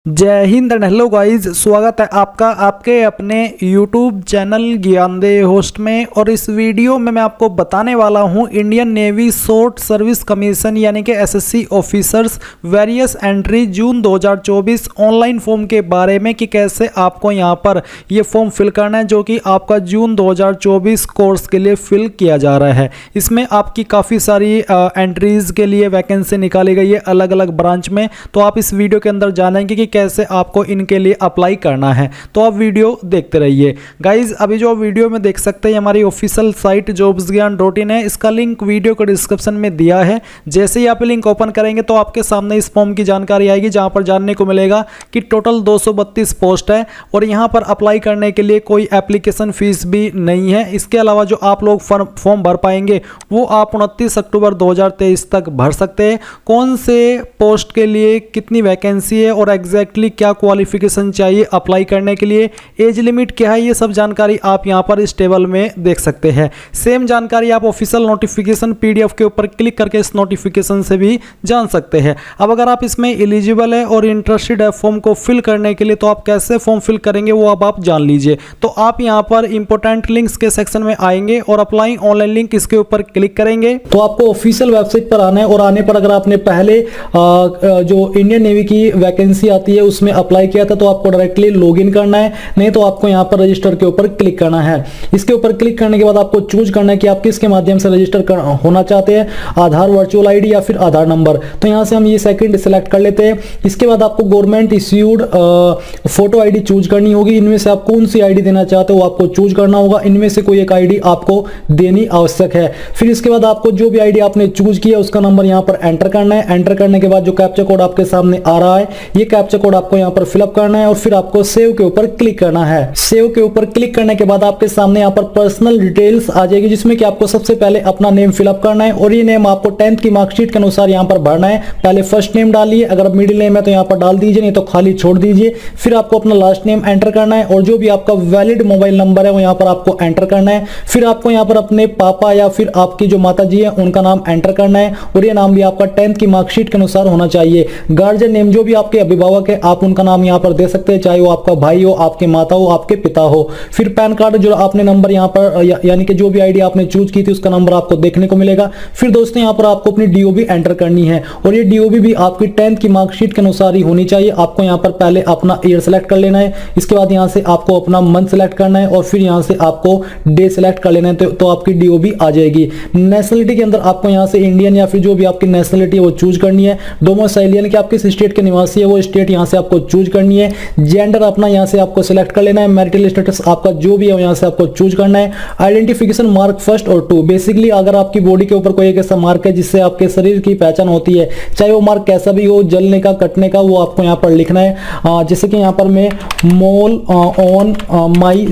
जय Hind and hello guys, स्वागत है आपका आपके अपने YouTube चैनल ज्ञानदेह होस्ट में। और इस वीडियो में मैं आपको बताने वाला हूं Indian navy short service commission यानी कि एसएससी ऑफिसर्स वेरियस एंट्री जून 2024 ऑनलाइन फॉर्म के बारे में कि कैसे आपको यहां पर ये फॉर्म फिल करना है, जो कि आपका जून 2024 कोर्स के लिए फिल किया जा रहा है। इसमें आपकी काफ़ी सारी एंट्रीज़ के लिए वैकेंसी निकाली गई है अलग अलग ब्रांच में, तो आप इस वीडियो के अंदर जानेंगे कि कैसे आपको इनके लिए अप्लाई करना है। तो आप वीडियो देखते रहिए गाइज। अभी जो वीडियो में देख सकते हैं हमारी ऑफिशियल साइट jobsgyan.in है, इसका लिंक वीडियो के डिस्क्रिप्शन में दिया है। जैसे ही आप लिंक ओपन करेंगे तो आपके सामने इस फॉर्म की जानकारी आएगी, जहां पर जानने को मिलेगा कि टोटल 232 पोस्ट है और यहां पर अप्लाई करने के लिए कोई एप्लीकेशन फीस भी नहीं है। इसके अलावा जो आप लोग फॉर्म भर पाएंगे वो आप 29 अक्टूबर 2023 तक भर सकते हैं। कौन से पोस्ट के लिए कितनी वैकेंसी है और एग्जैक्टली क्या क्वालिफिकेशन चाहिए अप्लाई करने के लिए, एज लिमिट क्या है, ये सब जानकारी आप यहां पर इस टेबल में देख सकते हैं। सेम जानकारी आप ऑफिशियल नोटिफिकेशन पीडीएफ के ऊपर क्लिक करके इस नोटिफिकेशन से भी जान सकते हैं। अब अगर आप इसमें एलिजिबल है और इंटरेस्टेड है फॉर्म को फिल करने के लिए, तो आप कैसे फॉर्म फिल करेंगे वो अब आप जान लीजिए। तो आप यहां पर इंपॉर्टेंट लिंक्स के सेक्शन में आएंगे और अप्लाई ऑनलाइन लिंक इसके ऊपर क्लिक करेंगे तो आपको ऑफिशियल वेबसाइट पर आना है। और आने पर अगर आपने पहले जो इंडियन नेवी की वैकेंसी आती है उसमें अप्लाई किया था तो आपको डायरेक्टली लॉगिन करना है, नहीं तो आपको यहां पर रजिस्टर के ऊपर क्लिक करना है। इसके ऊपर क्लिक करने के बाद आपको चूज करना है कि आप किसके माध्यम से रजिस्टर होना चाहते हैं, आधार वर्चुअल आईडी या फिर आधार नंबर। तो यहां से हम ये सेकंड सिलेक्ट कर लेते हैं। इसके बाद आपको government issued photo ID choose करनी होगी। इनमें से आप कौन सी आईडी देना चाहते हो आपको चूज करना होगा। इनमें से कोई एक आईडी आपको देनी आवश्यक है। फिर इसके बाद आपको जो भी आईडी आपने चूज किया उसका नंबर यहां पर एंटर करना है। एंटर करने के बाद जो कैप्चा कोड आपके सामने आ रहा है, ये कैप्चा कोड आपको यहां पर फिलअप करना है और फिर आपको सेव के ऊपर क्लिक करना है। सेव के ऊपर क्लिक करने के बाद आपके सामने यहां पर पर्सनल डिटेल्स आ जाएगी, जिसमें कि आपको सबसे पहले अपना नेम फिलअप करना है और ये नेम आपको 10th की मार्कशीट के अनुसार यहां पर भरना है। पहले फर्स्ट नेम डालिए, अगर मिडिल नेम है तो यहां पर डाल दीजिए, नहीं तो खाली छोड़ दीजिए। फिर आपको अपना लास्ट नेम एंटर करना है और जो भी आपका वैलिड मोबाइल नंबर है वो यहां पर आपको एंटर करना है। फिर आपको यहां पर अपने पापा या फिर आपकी जो माता जी है उनका नाम एंटर करना है और ये नाम भी आपका 10th की मार्कशीट के अनुसार होना चाहिए। गार्जियन नेम जो भी आपके अभिभावक है आप उनका नाम यहां पर दे सकते हैं, चाहे वो आपका भाई हो, आपके माता हो, आपके पिता हो। फिर पैन कार्ड जो आपने नंबर यहां पर यानी कि जो भी आईडी आपने चूज की थी उसका नंबर आपको देखने को मिलेगा। फिर दोस्तों यहां पर आपको अपनी डीओबी एंटर करनी है और ये डीओबी भी आपकी 10th की मार्कशीट के अनुसार ही होनी चाहिए। आपको यहां पर पहले अपना ईयर सेलेक्ट कर लेना है, इसके बाद यहां से आपको अपना मंथ सेलेक्ट करना है और फिर यहां से आपको डे सेलेक्ट कर लेना है, तो आपकी डीओबी आ जाएगी। नेशनलिटी के अंदर आपको यहां से इंडियन या फिर जो भी आपकी नेशनलिटी है वो चूज करनी है। डोमिसाइल यानी कि आप किस स्टेट के निवासी है वो स्टेट यहां से आपको चूज करनी है। जेंडर अपना यहां से आपको सिलेक्ट कर लेना है। मैरिटल स्टेटस आपका जो भी है यहां से आपको चूज करना है। आइडेंटिफिकेशन मार्क फर्स्ट और 2, बेसिकली अगर आपकी बॉडी के ऊपर कोई एक ऐसा मार्क है जिससे आपके शरीर की पहचान होती है, चाहे वो मार्क कैसा भी हो, जलने का, कटने का, वो आपको यहां पर लिखना है। जैसे कि यहां पर मैं मोल ऑन माई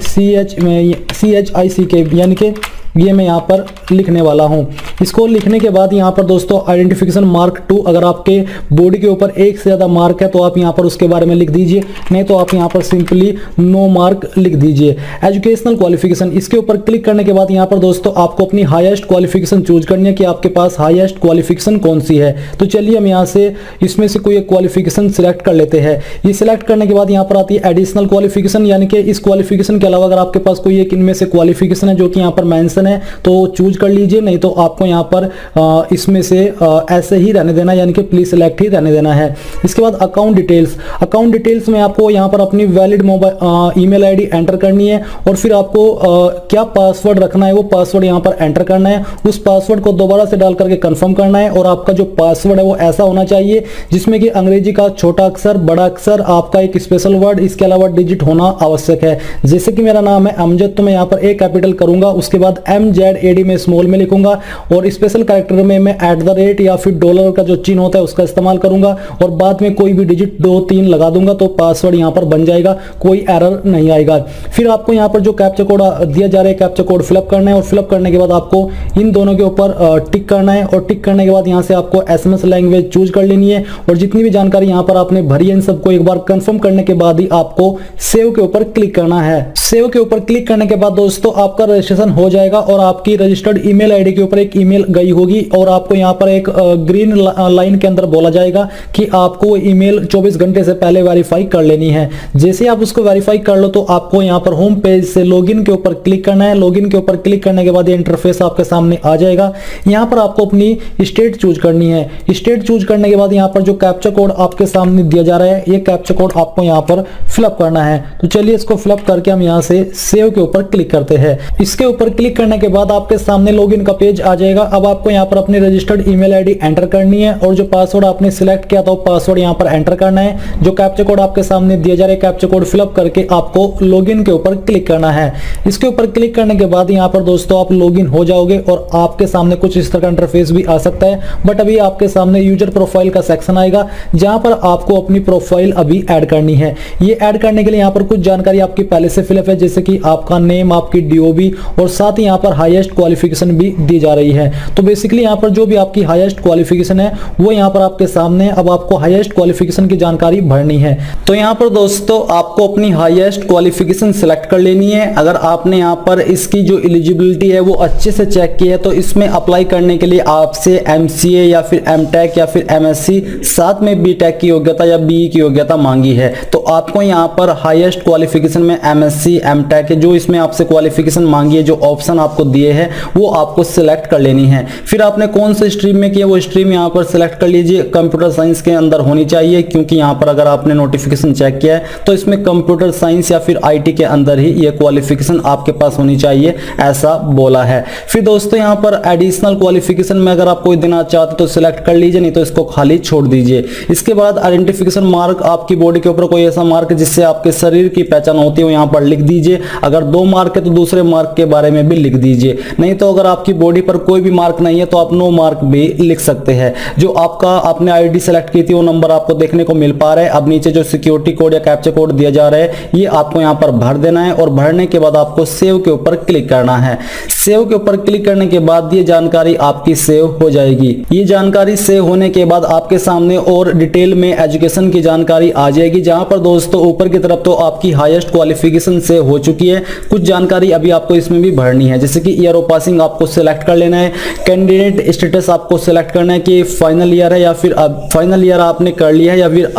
CHICK यानी कि ये मैं यहाँ पर लिखने वाला हूँ। इसको लिखने के बाद यहाँ पर दोस्तों आइडेंटिफिकेशन मार्क 2, अगर आपके बॉडी के ऊपर एक से ज़्यादा मार्क है तो आप यहाँ पर उसके बारे में लिख दीजिए, नहीं तो आप यहाँ पर सिंपली नो मार्क लिख दीजिए। एजुकेशनल क्वालिफिकेशन, इसके ऊपर क्लिक करने के बाद यहाँ पर दोस्तों आपको अपनी हाईएस्ट क्वालिफिकेशन चूज करनी है कि आपके पास हाईएस्ट क्वालिफिकेशन कौन सी है। तो चलिए हम यहाँ से इसमें से कोई एक क्वालिफिकेशन सिलेक्ट कर लेते हैं। ये सिलेक्ट करने के बाद यहाँ पर आती है एडिशनल क्वालिफिकेशन, यानी कि इस क्वालिफिकेशन के अलावा अगर आपके पास कोई एक इनमें से क्वालिफिकेशन है जो कि यहाँ पर मेंशन है तो चूज कर लीजिए, नहीं तो आपको यहां पर इसमें से ऐसे ही रहने देना, यानी कि प्लीज सिलेक्ट ही रहने देना है। इसके बाद अकाउंट डिटेल्स में आपको यहां पर अपनी valid mobile email ID enter करनी है और फिर आपको क्या पासवर्ड रखना है वो पासवर्ड यहां पर एंटर करना है। उस पासवर्ड को दोबारा से डाल करके कंफर्म करना है और आपका जो पासवर्ड है वो ऐसा होना चाहिए जिसमें कि अंग्रेजी का छोटा अक्षर, बड़ा अक्षर, आपका एक स्पेशल वर्ड, इसके अलावा डिजिट होना आवश्यक है। जैसे कि मेरा नाम है अमजद, तो मैं यहां पर ए कैपिटल करूंगा, उसके बाद MZ AD में स्मॉल में लिखूंगा और स्पेशल कैरेक्टर में मैं @ या फिर डॉलर का जो चिन्ह होता है उसका इस्तेमाल करूंगा और बाद में कोई भी डिजिट 2-3 लगा दूंगा तो पासवर्ड यहां पर बन जाएगा, कोई एरर नहीं आएगा। फिर आपको यहां पर जो कैप्चा कोड दिया जा रहा है कैप्चा कोड फिलअप करना है और फिलअप करने के बाद आपको इन दोनों के ऊपर टिक करना है और टिक करने के बाद यहां से आपको SMS लैंग्वेज चूज कर लेनी है और जितनी भी जानकारी यहां पर आपने भरी है इन सबको एक बार कंफर्म करने के बाद ही आपको सेव के ऊपर क्लिक करना है। सेव के ऊपर क्लिक करने के बाद दोस्तों आपका रजिस्ट्रेशन हो जाएगा और आपकी रजिस्टर्ड ईमेल आईडी के ऊपर एक ईमेल गई होगी और आपको यहाँ पर एक ग्रीन लाइन के अंदर बोला जाएगा कि आपको वो ईमेल 24 घंटे से पहले वेरीफाई कर लेनी है। जैसे आप उसको वेरीफाई कर लो तो आपको यहाँ पर होम पेज से लॉगिन के ऊपर क्लिक करना है। लॉगिन के ऊपर क्लिक करने के बाद ये इंटरफेस आपके सामने आ जाएगा। यहाँ पर आपको अपनी स्टेट चूज करनी है। स्टेट चूज करने के बाद यहाँ पर जो कैप्चा कोड आपके सामने दिया जा रहा है, ये कैप्चा कोड आपको यहाँ पर फिलअप करना है। तो चलिए इसको फिलअप करके हम यहाँ से सेव के ऊपर क्लिक करते हैं। इसके ऊपर क्लिक करने के बाद आपके सामने लॉगिन का पेज आ जाएगा। अब आपको यहाँ पर अपनी रजिस्टर्ड ईमेल आईडी एंटर करनी है और जो पासवर्ड आपने सिलेक्ट किया था वो पासवर्ड यहाँ पर एंटर करना है। जो कैप्चा कोड आपके सामने दिया जा रहा है, कैप्चा कोड फिलअप करके आपको लॉगिन के ऊपर क्लिक करना है। इसके ऊपर क्लिक करने के बाद यहाँ पर दोस्तों आप लॉगिन हो जाओगे और आपके सामने कुछ इस तरह का इंटरफेस भी आ सकता है। बट अभी आपके सामने यूजर प्रोफाइल का सेक्शन आएगा जहां पर आपको अपनी प्रोफाइल अभी ऐड करनी है। ये ऐड करने के लिए यहाँ पर कुछ जानकारी आपकी पहले से फिलअप है, जैसे कि आपका नेम, आपकी डीओबी और साथ ही यहाँ पर हाईएस्ट क्वालिफिकेशन भी दी जा रही है। तो बेसिकली यहाँ पर जो भी आपकी हाईएस्ट क्वालिफिकेशन है वो यहाँ पर आपके सामने। अब आपको हाईएस्ट क्वालिफिकेशन की जानकारी भरनी है। तो यहाँ पर दोस्तों आपको अपनी हाईएस्ट क्वालिफिकेशन सिलेक्ट कर लेनी है। अगर आपने यहाँ पर इसकी जो एलिजिबिलिटी है वो अच्छे से चेक की है तो इसमें अप्लाई करने के लिए आपसे एमसीए या फिर एमटेक या फिर एमएससी साथ में बीटेक की योग्यता या बीई की योग्यता मांगी है। तो आपको यहाँ पर हाईएस्ट क्वालिफिकेशन में एमएससी एमटेक जो इसमें आपसे क्वालिफिकेशन मांगी है, जो ऑप्शन आपको दिए हैं वो आपको सिलेक्ट कर लेनी है। फिर आपने कौन से स्ट्रीम में किया वो स्ट्रीम यहाँ पर सिलेक्ट कर लीजिए। कंप्यूटर साइंस के अंदर होनी चाहिए, क्योंकि यहाँ पर अगर आपने नोटिफिकेशन चेक किया है तो इसमें कंप्यूटर साइंस या फिर आईटी के अंदर ही ये क्वालिफिकेशन आपके पास होनी चाहिए, ऐसा बोला है। फिर दोस्तों यहाँ पर एडिशनल क्वालिफिकेशन में अगर आप कोई देना चाहते तो सिलेक्ट कर लीजिए, नहीं तो इसको खाली छोड़ दीजिए। इसके बाद आइडेंटिफिकेशन मार्क, आपकी बॉडी के ऊपर कोई ऐसा मार्क जिससे आपके शरीर की पहचान होती है वो यहाँ पर लिख दीजिए। अगर 2 मार्क है तो दूसरे मार्क के बारे में भी लिख दीजिए। नहीं तो अगर आपकी बॉडी पर कोई भी मार्क नहीं है तो आप नो मार्क भी लिख सकते हैं। जो आपका आपने आईडी सेलेक्ट की थी वो नंबर आपको देखने को मिल पा रहा है। अब नीचे जो सिक्योरिटी कोड या कैप्चा कोड दिया जा रहा है ये आपको यहाँ पर भर देना है और भरने के बाद आपको सेव के ऊपर क्लिक करना है। सेव के ऊपर क्लिक करने के बाद ये जानकारी आपकी सेव हो जाएगी। ये जानकारी सेव होने के बाद आपके सामने और डिटेल में एजुकेशन की जानकारी आ जाएगी, जहां पर दोस्तों ऊपर की तरफ तो आपकी हाईएस्ट क्वालिफिकेशन से हो चुकी है। कुछ जानकारी अभी आपको इसमें भी भरनी है, जैसे कि ईयर ऑफ पासिंग आपको सिलेक्ट कर लेना है। कैंडिडेट स्टेटस आपको सिलेक्ट करना है कि फाइनल ईयर है या फिर अब फाइनल ईयर आपने कर लिया है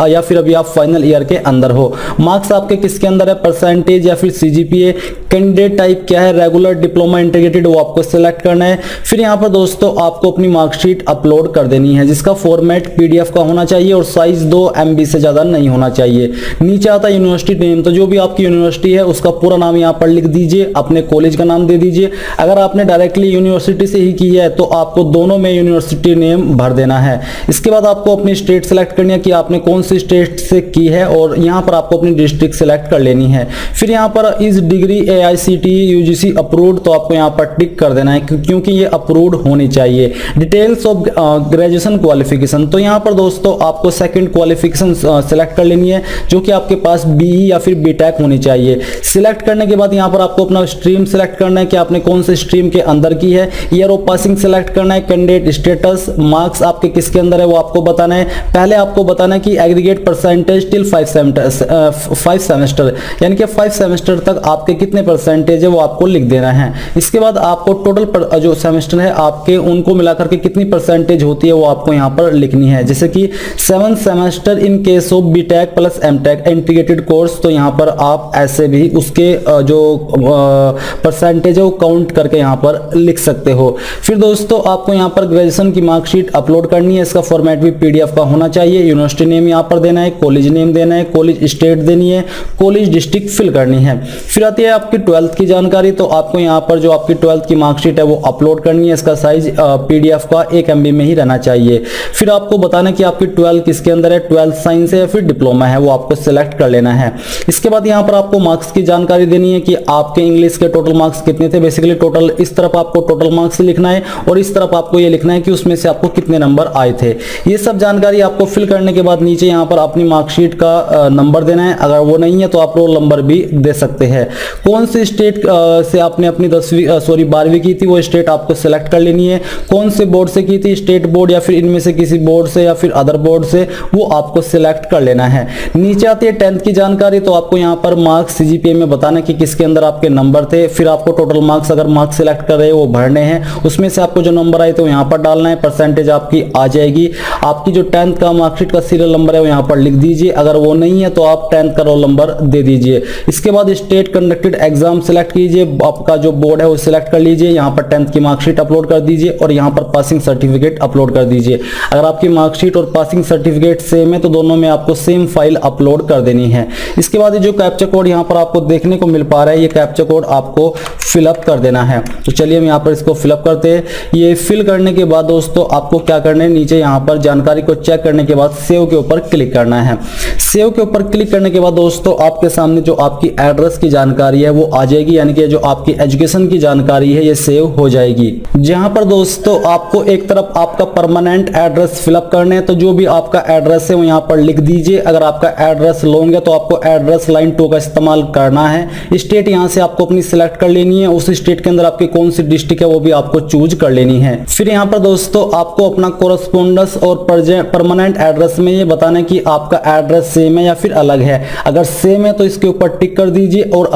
या फिर अभी आप फाइनल ईयर के अंदर हो। मार्क्स आपके किसके अंदर है, परसेंटेज या फिर सीजीपीए। कैंडिडेट टाइप क्या है, रेगुलर, डिप्लोमा, इंटीग्रेटेड, वो आपको सिलेक्ट करना है। फिर यहाँ पर दोस्तों आपको अपनी मार्कशीट अपलोड कर देनी है, जिसका फॉर्मेट पीडीएफ का होना चाहिए और साइज 2 MB से ज्यादा नहीं होना चाहिए। नीचे आता है यूनिवर्सिटी नेम, तो जो भी आपकी यूनिवर्सिटी है उसका पूरा नाम यहाँ पर लिख दीजिए, अपने कॉलेज का नाम दे दीजिए। अगर आपने डायरेक्टली यूनिवर्सिटी से ही की है तो आपको दोनों में यूनिवर्सिटी नेम भर देना है। इसके बाद आपको अपनी स्टेट सेलेक्ट करनी है कि आपने कौन सी स्टेट से की है और यहाँ पर आपको अपनी डिस्ट्रिक्ट सेलेक्ट कर लेनी है। फिर यहाँ पर इस डिग्री AICTE UGC अप्रूव्ड, तो आपको यहाँ पर टिक कर देना है क्योंकि ये अप्रूव्ड होनी चाहिए। डिटेल्स ऑफ ग्रेजुएशन क्वालिफिकेशन, तो यहाँ पर दोस्तों आपको सेकंड क्वालिफिकेशन सेलेक्ट कर लेनी है जो कि आपके पास BE या फिर बीटेक होनी चाहिए। सिलेक्ट करने के बाद यहाँ पर आपको अपना स्ट्रीम सेलेक्ट करना है कि आपने कौन से स्ट्रीम के अंदर की है। ईयर ऑफ पासिंग सेलेक्ट करना है। कैंडिडेट स्टेटस, मार्क्स आपके किसके अंदर है वो आपको बताना है। पहले आपको बताना है कि एग्रीगेट परसेंटेज टिल 5 सेमेस्टर, यानी कि 5 सेमेस्टर तक आपके कितने परसेंटेज है वो आपको लिख देना है। इसके बाद आपको टोटल जो सेमेस्टर है आपके उनको मिलाकर के कितनी परसेंटेज होती है वो आपको यहाँ पर लिखनी है, जैसे कि 7 semester in case of BTech plus MTech integrated course, तो यहाँ पर आप ऐसे भी उसके जो परसेंटेज है वो काउंट करके यहाँ पर लिख सकते हो। फिर दोस्तों आपको यहाँ पर ग्रेजुएशन की मार्कशीट अपलोड करनी है। इसका फॉर्मेट भी पीडीएफ का होना चाहिए। यूनिवर्सिटी नेम यहाँ पर देना है, कॉलेज नेम देना है, कॉलेज स्टेट देनी है, कॉलेज डिस्ट्रिक्ट फिल करनी है। फिर आती है आपकी 12th की जानकारी, तो आपको यहाँ पर जो आपकी 12th की मार्कशीट है वो अपलोड करनी है। इसका साइज पीडीएफ का 1 MB में ही रहना चाहिए। फिर आपको बताना कि आपकी 12 किसके अंदर है, 12 साइंस है या फिर डिप्लोमा है, वो आपको सिलेक्ट कर लेना है। इसके बाद यहाँ पर आपको मार्क्स की जानकारी देनी है कि आपके इंग्लिश के टोटल मार्क्स कितने थे। बेसिकली टोटल इस तरफ आपको टोटल मार्क्स लिखना है और इस तरफ आपको ये लिखना है कि उसमें से आपको कितने नंबर आए थे। ये सब जानकारी आपको फिल करने के बाद नीचे यहाँ पर अपनी मार्कशीट का नंबर देना है। अगर वो नहीं है तो आप रोल नंबर भी दे सकते हैं। कौन सी स्टेट से आपने अपनी 12वीं की थी वो स्टेट आपको सिलेक्ट कर लेनी है। कौन से बोर्ड से की थी, स्टेट बोर्ड या फिर इनमें से किसी बोर्ड से या फिर अदर बोर्ड से, वो आपको सिलेक्ट कर लेना है। नीचे आती है 10th की जानकारी, तो आपको यहाँ पर मार्क्स CGPA में बताना कि किसके अंदर आपके नंबर थे। फिर आपको टोटल मार्क्स अगर मार्क्स सिलेक्ट कर रहे हो वो भरने हैं, उसमें से आपको जो नंबर आए तो यहाँ पर डालना है, परसेंटेज आपकी आ जाएगी। आपकी जो 10th का मार्कशीट का सीरियल नंबर है वो यहाँ पर लिख दीजिए, अगर वो नहीं है तो आप 10th का रोल नंबर दे दीजिए। इसके बाद स्टेट कंडक्टेड एग्जाम सिलेक्ट कीजिए, आपका जो बोर्ड है वो सिलेक्ट कर लीजिए, यहाँ पर 10th की मार्कशीट अपलोड कर दीजिए और यहाँ पर पासिंग सर्टिफिकेट अपलोड कर दीजिए। अगर आपकी मार्कशीट और पासिंग सर्टिफिकेट सेम है तो दोनों में आपको सेम फाइल अपलोड कर देनी है। इसके बाद जो कैप्चा कोड यहाँ पर आपको देखने को मिल पा रहा है, ये कैप्चा कोड आपको फिलअप कर देना है। तो चलिए हम यहाँ पर इसको फिलअप करते हैं। ये फिल करने के बाद दोस्तों आपको क्या करना है, नीचे यहाँ पर जानकारी को चेक करने के बाद सेव के ऊपर क्लिक करना है। सेव के ऊपर क्लिक करने के बाद दोस्तों आपके सामने जो आपकी एड्रेस की जानकारी है वो आ जाएगी, यानी कि जो आपकी एजुकेशन की जानकारी है ये सेव हो जाएगी। जहां पर दोस्तों आपको एक तरफ आपका परमानेंट एड्रेस फिलअप करने हैं, तो जो भी आपका एड्रेस है वो यहाँ पर लिख दीजिए। अगर आपका एड्रेस लॉन्ग है तो आपको एड्रेस लाइन 2 का इस्तेमाल करना है। स्टेट यहाँ से आपको अपनी सिलेक्ट कर लेनी है, उस स्टेट के अंदर आपकी कौन सी डिस्ट्रिक्ट है वो भी आपको चूज कर लेनी है। फिर यहाँ पर दोस्तों आपको अपना कोरस्पोंडेंस और परमानेंट एड्रेस में ये बताना है कि आपका एड्रेस सेम है या फिर अलग है। अगर सेम है तो इसके ऊपर टिक कर दीजिए और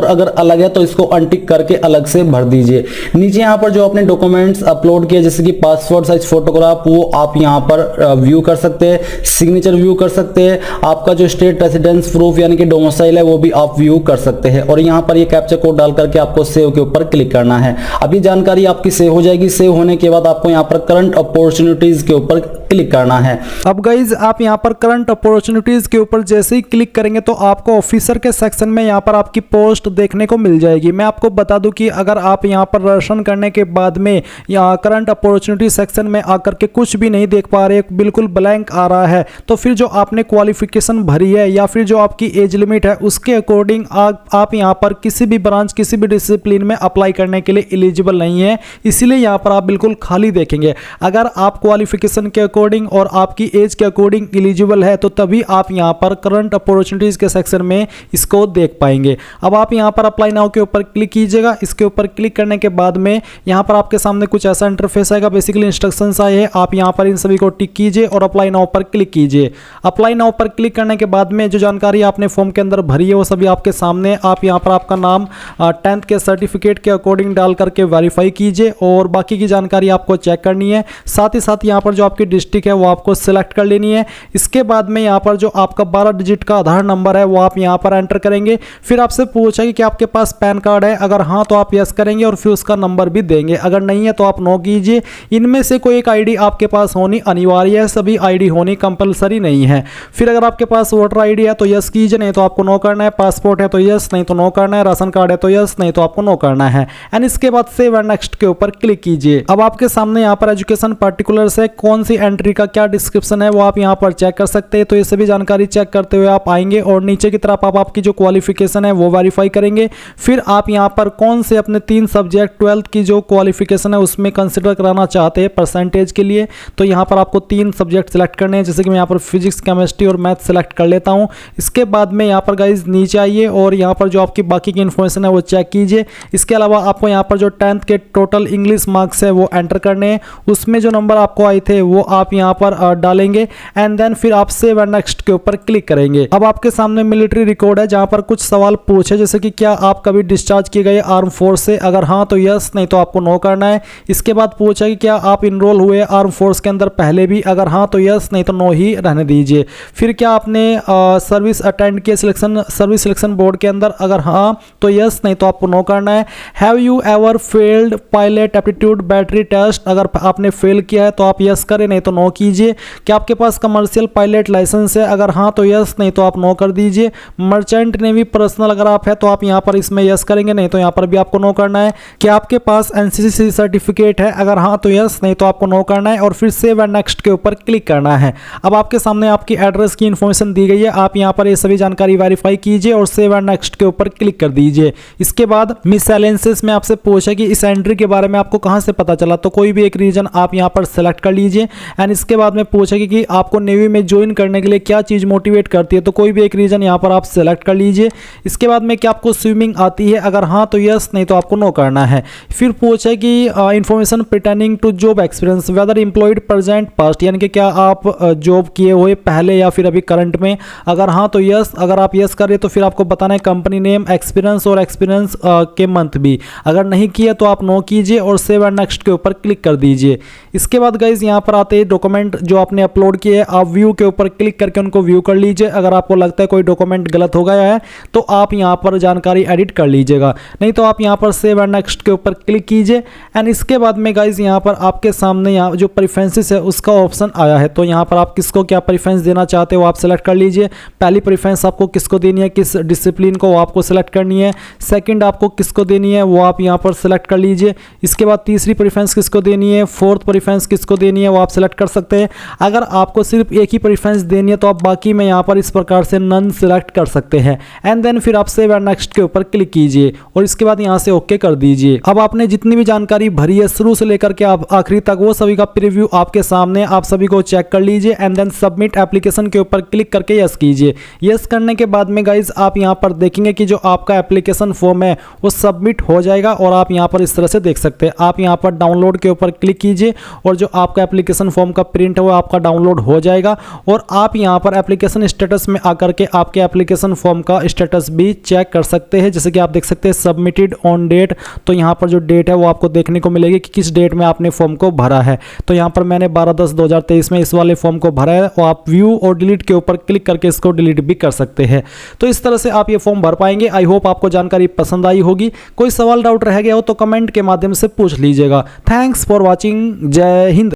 अगर अलग है तो इसको अनटिक करके अलग से भर दीजिए। नीचे यहाँ पर जो अपने डॉक्यूमेंट्स अपलोड किए जैसे कि पासपोर्ट साइज फोटोग्राफ वो आप यहाँ पर व्यू कर सकते हैं, सिग्नेचर व्यू कर सकते हैं, आपका जो स्टेट रेसिडेंस प्रूफ यानी कि डोमिसाइल है वो भी आप व्यू कर सकते हैं। और यहाँ पर ये कैप्चा कोड डाल करके आपको सेव के ऊपर क्लिक करना है। अब ये जानकारी आपकी सेव हो जाएगी। सेव होने के बाद आपको यहाँ पर करंट अपॉर्चुनिटीज के ऊपर क्लिक करना है। अब गाइज आप यहाँ पर करंट अपॉर्चुनिटीज के ऊपर जैसे ही क्लिक करेंगे तो आपको ऑफिसर के सेक्शन में यहाँ पर आपकी पोस्ट देखने को मिल जाएगी। मैं आपको बता दूं कि अगर आप यहाँ पर दर्शन करने के बाद में यहाँ करंट अपॉर्चुनिटी सेक्शन में आकर के कुछ भी नहीं देख पा रहे, बिल्कुल ब्लैंक आ रहा है, तो फिर जो आपने क्वालिफिकेशन भरी है या फिर जो आपकी एज लिमिट है उसके अकॉर्डिंग आप यहाँ पर किसी भी ब्रांच किसी भी डिसिप्लिन में अप्लाई करने के लिए एलिजिबल नहीं है। इसीलिए यहाँ पर आप बिल्कुल खाली देखेंगे। अगर आप क्वालिफिकेशन के अकॉर्डिंग और आपकी एज के अकॉर्डिंग एलिजिबल है तो तभी आप यहाँ पर करंट अपॉर्चुनिटीज के सेक्शन में इसको देख पाएंगे। अब आप यहाँ पर अप्लाई नाउ के ऊपर क्लिक कीजिएगा। इसके ऊपर क्लिक करने के बाद में यहाँ पर आपके सामने कुछ ऐसा इंटरफेस आएगा। बेसिकली इंस्ट्रक्शंस आए हैं, आप यहाँ पर इन सभी को टिक कीजिए और अप्लाई नाउ पर क्लिक कीजिए। अप्लाई नाउ पर क्लिक करने के बाद में जो जानकारी आपने फॉर्म के अंदर भरी है वो सभी आपके सामने। आप यहाँ पर आपका नाम 10th के सर्टिफिकेट के अकॉर्डिंग डाल करके वेरीफाई कीजिए और बाकी की जानकारी आपको चेक करनी है। साथ ही साथ यहाँ पर जो आपकी डिस्ट्रिक्ट है वो आपको सिलेक्ट कर लेनी है। इसके बाद में यहाँ पर जो आपका 12 डिजिट का आधार नंबर है वो आप यहाँ पर एंटर करेंगे। फिर आपसे पूछेगा कि आपके पास पैन कार्ड है, अगर हाँ तो आप यस करेंगे और फिर उसका नंबर भी देंगे, अगर नहीं है तो आप नो कीजिए। इनमें से कोई एक आईडी आपके पास होनी अनिवार्य है, सभी आईडी होनी कंपलसरी नहीं है। फिर अगर आपके पास वोटर आईडी है तो यस कीजिए, नहीं तो आपको नो करना है। पासपोर्ट है तो यस, नहीं तो नो करना है। राशन कार्ड है तो यस, नहीं तो आपको नो करना है। एंड इसके बाद सेव एंड नेक्स्ट के ऊपर क्लिक कीजिए। अब आपके सामने यहाँ पर एजुकेशन पर्टिकुलर्स है, कौन सी एंट्री का क्या डिस्क्रिप्शन है वो आप यहाँ पर चेक कर सकते हैं। तो ये सभी जानकारी चेक करते हुए आप आएंगे और नीचे की तरफ आप आपकी जो क्वालिफिकेशन है वो वेरीफाई करेंगे। फिर आप यहाँ पर कौन से अपने 3 सब्जेक्ट 12th की जो क्वालिफिकेशन है उसमें कंसिडर कराना चाहते हैं परसेंटेज के लिए, तो यहाँ पर आपको 3 सब्जेक्ट सेलेक्ट करने हैं। जैसे कि मैं यहाँ पर फिजिक्स, केमिस्ट्री और मैथ सेलेक्ट कर लेता हूँ। इसके बाद में यहाँ पर गाइज नीचे आइए और यहाँ पर जो आपकी बाकी की इन्फॉर्मेशन है वो चेक कीजिए। इसके अलावा आपको यहाँ पर जो 10th के टोटल इंग्लिश मार्क्स है वो एंटर करने हैं, उसमें जो नंबर आपको आए थे वो आप यहाँ पर डालेंगे एंड देन फिर आप सेव एंड नेक्स्ट के ऊपर क्लिक करेंगे। अब आपके सामने मिलिट्री रिकॉर्ड है जहाँ पर कुछ सवाल पूछे जैसे कि क्या आप कभी डिस्चार्ज किए गए आर्म फोर्स से, अगर हाँ तो यस, नहीं तो आपको नो करना है। इसके बाद पूछा कि क्या आप इनरोल हुए आर्म फोर्स के अंदर पहले भी, अगर हाँ तो यस, नहीं तो नो ही रहने दीजिए। फिर क्या आपने सर्विस अटेंड किया सर्विस सिलेक्शन बोर्ड के अंदर, अगर हाँ तो यस, नहीं तो आपको नो करना है। Have you ever failed pilot aptitude battery test, अगर आपने फेल किया है तो आप यस करें, नहीं तो नो कीजिए। क्या आपके पास कमर्शियल पायलट लाइसेंस है, अगर हाँ तो यस, नहीं तो आप नो कर दीजिए। मर्चेंट नेवी पर्सनल अगर आप है तो आप यहाँ पर इसमें यस करेंगे, नहीं तो यहाँ पर भी आपको नो करना है। क्या आपके पास एनसीसी सर्टिफिकेट है, अगर हाँ तो यस, नहीं तो आपको नो करना है और फिर सेव एंड नेक्स्ट के ऊपर क्लिक करना है। अब आपके सामने आपकी एड्रेस की इन्फॉर्मेशन दी गई है, आप यहाँ पर ये सभी जानकारी वेरीफाई कीजिए और सेव एंड नेक्स्ट के ऊपर क्लिक कर दीजिए। इसके बाद मिसलेनियस में आपसे पूछा कि इस एंट्री के बारे में आपको कहाँ से पता चला, तो कोई भी एक रीजन आप यहाँ पर सेलेक्ट कर लीजिए। एंड इसके बाद में पूछा कि आपको नेवी में ज्वाइन करने के लिए क्या चीज़ मोटिवेट करती है, तो कोई भी एक रीजन यहाँ पर आप सेलेक्ट कर लीजिए। इसके बाद में क्या आपको स्विमिंग आती है, अगर हाँ तो यस, नहीं तो आपको नो करना है। फिर पूछे कि information pertaining to job experience whether employed present past, यानी कि क्या आप जॉब किए हुए पहले या फिर अभी करंट में, अगर हाँ तो यस। अगर आप यस करिए तो फिर आपको बताना है कंपनी नेम, एक्सपीरियंस और एक्सपीरियंस के मंथ भी। अगर नहीं किया तो आप नो कीजिए और सेव एंड नेक्स्ट के ऊपर क्लिक कर दीजिए। इसके बाद गाइज यहाँ पर आते हैं डॉक्यूमेंट जो आपने अपलोड किए हैं, आप व्यू के ऊपर क्लिक करके उनको व्यू कर लीजिए। अगर आपको लगता है कोई डॉक्यूमेंट गलत हो गया है तो आप यहाँ पर जानकारी एडिट कर लीजिएगा, नहीं तो आप यहाँ पर सेव एंड नेक्स्ट के ऊपर क्लिक कीजिए। एंड इसके बाद में गाइज यहाँ पर आपके सामने यहाँ जो प्रेफरेंसेस है उसका ऑप्शन आया है, तो यहाँ पर आप किसको क्या प्रेफरेंस देना चाहते हो आप सेलेक्ट कर लीजिए। पहली प्रेफरेंस आपको किसको देनी है, किस डिसिप्लिन को, वो आपको सेलेक्ट करनी है। सेकंड आपको किसको देनी है वो आप यहाँ पर सेलेक्ट कर लीजिए। इसके बाद तीसरी प्रेफरेंस किसको देनी है, फोर्थ प्रेफरेंस किसको देनी है वो आप सेलेक्ट कर सकते हैं। अगर आपको सिर्फ एक ही प्रेफरेंस देनी है तो आप बाकी में यहाँ पर इस प्रकार से नन सेलेक्ट कर सकते हैं। एंड देन फिर आप सेव एंड नेक्स्ट के ऊपर क्लिक कीजिए और इसके बाद यहाँ से ओके कर दीजिए। अब आपने जितनी भी जानकारी भरी है शुरू से लेकर के आप आखिरी तक, वो सभी का प्रीव्यू आपके सामने, आप सभी को चेक कर लीजिए। एंड देन सबमिट एप्लीकेशन के ऊपर क्लिक करके यस कीजिए। यस करने के बाद में गाइज आप यहाँ पर देखेंगे कि जो आपका एप्लीकेशन फॉर्म है वो सबमिट हो जाएगा और आप यहाँ पर इस तरह से देख सकते हैं। आप यहाँ पर डाउनलोड के ऊपर क्लिक कीजिए और जो आपका एप्लीकेशन फॉर्म का प्रिंट है वो आपका डाउनलोड हो जाएगा और आप यहाँ पर एप्लीकेशन स्टेटस में आकर के आपके एप्लीकेशन फॉर्म का स्टेटस भी चेक कर सकते हैं। जैसे कि आप देख सकते हैं सबमिटेड ऑन डेट, तो यहाँ पर जो डेट है वो आपको देखने को मिलेगी कि किस डेट में आपने फॉर्म को भरा है। तो यहाँ पर मैंने 12/10/2023 में इस वाले फॉर्म को भरा है और आप व्यू और डिलीट के ऊपर क्लिक करके इसको डिलीट भी कर सकते हैं। तो इस तरह से आप ये फॉर्म भर पाएंगे। आई होप आपको जानकारी पसंद आई होगी। कोई सवाल डाउट रह गया हो तो कमेंट के माध्यम से पूछ लीजिएगा। Thanks for watching. जय हिंद।